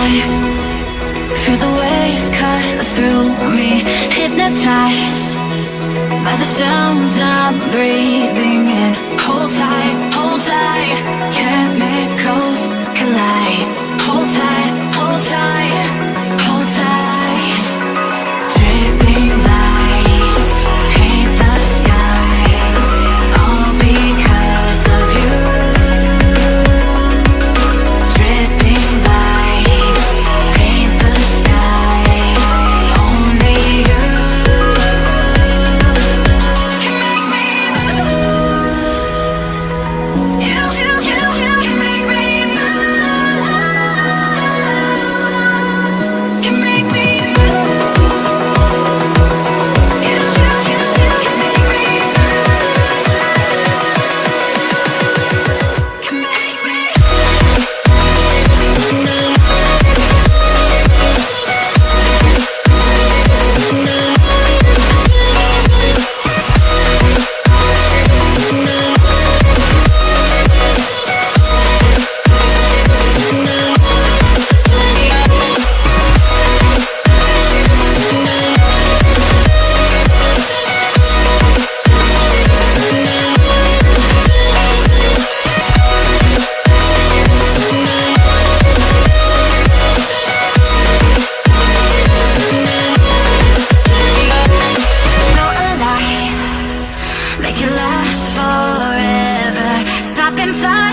sky. Feel the waves cut through me, hypnotized by the sounds I'm breathing in. Hold tight, chemicals collide. Hold tight, hold tight, hold tight. Dripping lights paint the skies, all because of you. Dripping lights paint the skies, only you can make me move. You can make me move. Can make me move. You can make me move. Can make me. So alive, make it last forever. Stop in time.